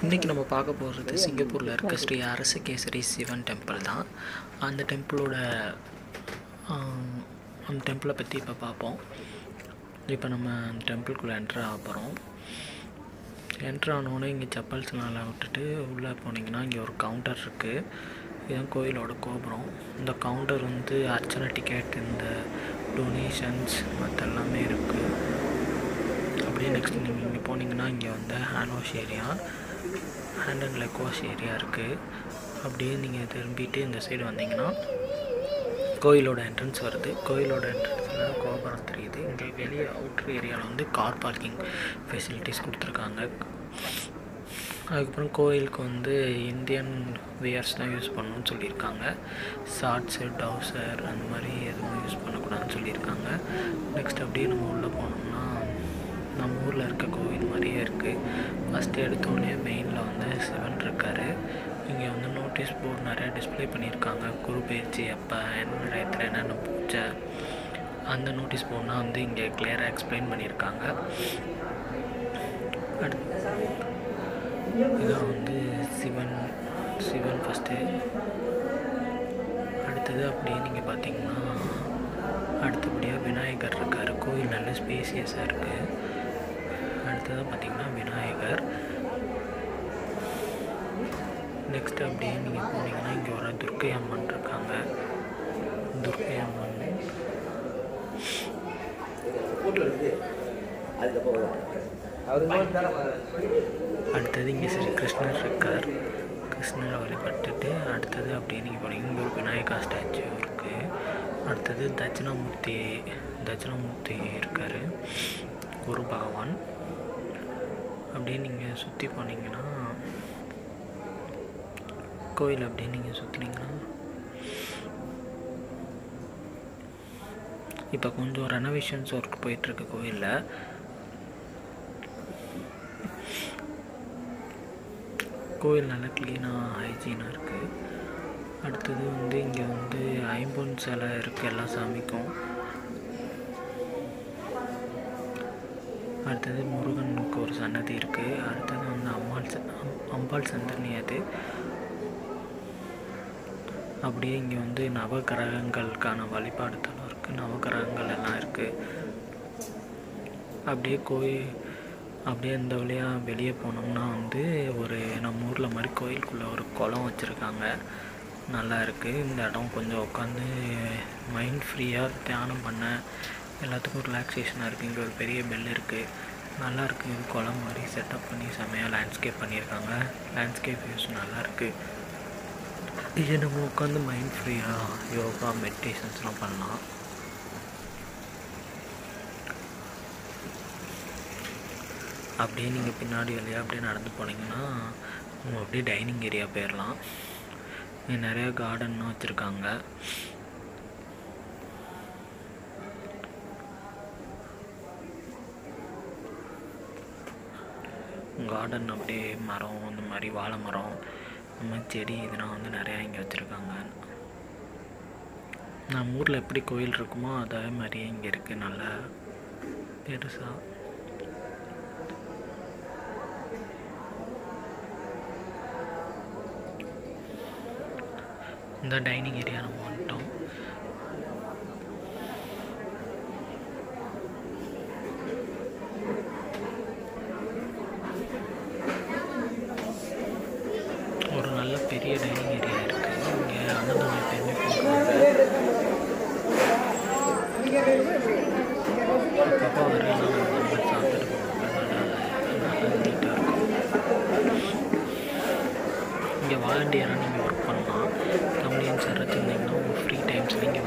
இன்றைக்கி நம்ம பார்க்க போகிறது சிங்கப்பூரில் இருக்க ஸ்ரீ அரசகேசரி சிவன் டெம்பிள் தான். அந்த டெம்பிளை பற்றி இப்போ பார்ப்போம். இப்போ நம்ம அந்த டெம்பிள்குள்ளே என்ட்ரு ஆக போகிறோம். என்ட்ரு ஆனோடனே இங்கே செப்பல்ஸ்னால விட்டுட்டு உள்ளே போனீங்கன்னா இங்கே ஒரு கவுண்டர் இருக்குது. இதுதான் கோயிலோட கோபுரம். இந்த கவுண்டர் அர்ச்சனை டிக்கெட், இந்த டொனேஷன்ஸ் மற்ற எல்லாமே இருக்குது. அப்படியே நெக்ஸ்ட் நீங்கள் இங்கே போனீங்கன்னா இங்கே hand wash area, hand and leg wash area இருக்குது. அப்படியே நீங்கள் திரும்பிட்டு இந்த சைடு வந்தீங்கன்னா கோயிலோட என்ட்ரன்ஸ் வருது. கோயிலோட என்ட்ரன்ஸில் கோபுரம் தெரியுது. இங்கே வெளியே அவுட்ரு ஏரியாவில் கார் பார்க்கிங் ஃபெசிலிட்டிஸ் கொடுத்துருக்காங்க. அதுக்கப்புறம் கோயிலுக்கு இந்தியன் வியர்ஸ் தான் யூஸ் பண்ணணும்னு சொல்லியிருக்காங்க. ஷார்ட்ஸு, டவுசர் அந்த மாதிரி எதுவும் யூஸ் பண்ணக்கூடாதுன்னு சொல்லியிருக்காங்க. நெக்ஸ்ட் அப்படியே நம்ம உள்ளே போனோம்னா நம்ம ஊரில் இருக்க கோவில் மாதிரியே இருக்குது. ஃபஸ்ட்டு எடுத்தோடனே மெயினில் சிவன் இருக்கார். இங்கே நோட்டீஸ் போர்டு நிறையா டிஸ்பிளே பண்ணியிருக்காங்க. குரு பயிற்சி அப்போ என்ன டயத்தில் என்னென்ன பூஜை, அந்த நோட்டீஸ் போர்டுனால் இங்கே கிளியராக எக்ஸ்பிளைன் பண்ணியிருக்காங்க. இதான் சிவன் ஃபஸ்ட்டு. அடுத்தது அப்படியே நீங்கள் பார்த்தீங்கன்னா அடுத்தபடியாக விநாயகர் இருக்கார். கோயில் நல்ல ஸ்பேசியஸாக இருக்குது. அடுத்ததாக பார்த்திங்கன்னா விநாயகர். நெக்ஸ்ட் அப்படியே நீங்கள் போனீங்கன்னா இங்கே ஒரு துர்க்கை அம்மன் இருக்காங்க. துர்க்கை அம்மன். அடுத்தது இங்கே ஸ்ரீ கிருஷ்ணர் இருக்கார். கிருஷ்ணரை வழிபட்டுட்டு அடுத்தது அப்படியே நீங்கள் போனீங்கன்னா இங்கே ஒரு விநாயகா ஸ்டாச்சு இருக்குது. அடுத்தது தட்சிணாமூர்த்தி இருக்கார், குரு பகவான். அப்படியே நீங்கள் சுற்றி போனீங்கன்னா கோயில் அப்படியே நீங்கள் சுற்றினீங்கன்னா இப்போ கொஞ்சம் ரெனோவேஷன்ஸ் ஒர்க் போயிட்டுருக்கு கோயிலில். கோயில் நல்லா க்ளீனாக ஹைஜீனாக இருக்குது. அடுத்தது இங்கே ஐம்பொன் சிலை இருக்குது எல்லா சாமிக்கும். அடுத்தது முருகனுக்கு ஒரு சன்னதி இருக்குது. அடுத்தது அம்பாள் சன்னதி. அது அப்படியே இங்கே நவகிரகங்களுக்கான வழிபாடு தலம் இருக்குது. நவகிரகங்கள் எல்லாம் இருக்குது. அப்படியே இந்த வழியாக வெளியே போனோம்னா ஒரு நம்ம ஊரில் மாதிரி கோயிலுக்குள்ளே ஒரு குளம் வச்சுருக்காங்க. நல்லா இருக்குது. இந்த இடம் கொஞ்சம் உட்காந்து மைண்ட் ஃப்ரீயாக தியானம் பண்ண எல்லாத்துக்கும் ரிலாக்ஸேஷனாக இருக்குது. இங்கே ஒரு பெரிய பெல் இருக்குது. நல்லாயிருக்கு. இது குளம் மாதிரி செட்டப் பண்ணி செம்மையாக லேண்ட்ஸ்கேப் பண்ணியிருக்காங்க. லேண்ட்ஸ்கேப் வியூஸ் நல்லாயிருக்கு. இது நம்ம உட்காந்து மைண்ட் ஃப்ரீயாக யோகா, மெடிடேஷன்ஸ்லாம் பண்ணலாம். அப்படியே நீங்கள் பின்னாடி வழியாக அப்படியே நடந்து போனீங்கன்னா நம்ம அப்படியே டைனிங் ஏரியா போயிடலாம். இங்கே நிறையா கார்டன்லாம் வச்சுருக்காங்க. கார்டன் அப்படியே மரம், அந்த மாதிரி வாழை மரம், அந்த மாதிரி செடி இதெல்லாம் நிறையா இங்கே வச்சுருக்காங்க. நம்ம ஊரில் எப்படி கோயில் இருக்குமோ அதே மாதிரியே இங்கே இருக்குது. நல்லா பெருசாக. இந்த டைனிங் ஏரியா நம்ம வந்துட்டோம். ஒரு நல்ல பெரிய டைனிங் ஏரியா இருக்குது. இங்கே அன்னதானம் எப்பயுமே போடுறாங்க. அப்பப்போ வரையெல்லாம் நம்ம சாப்பிட்டு போவாங்க. நல்லா நீட்டாக இருக்கும். இங்கே வாலண்டியராக நீங்கள் ஒர்க் பண்ணலாம். கம்யூனியன்ஸ் யாராச்சும் இருந்தீங்கன்னா உங்கள் ஃப்ரீ டைம்ஸில் இங்கே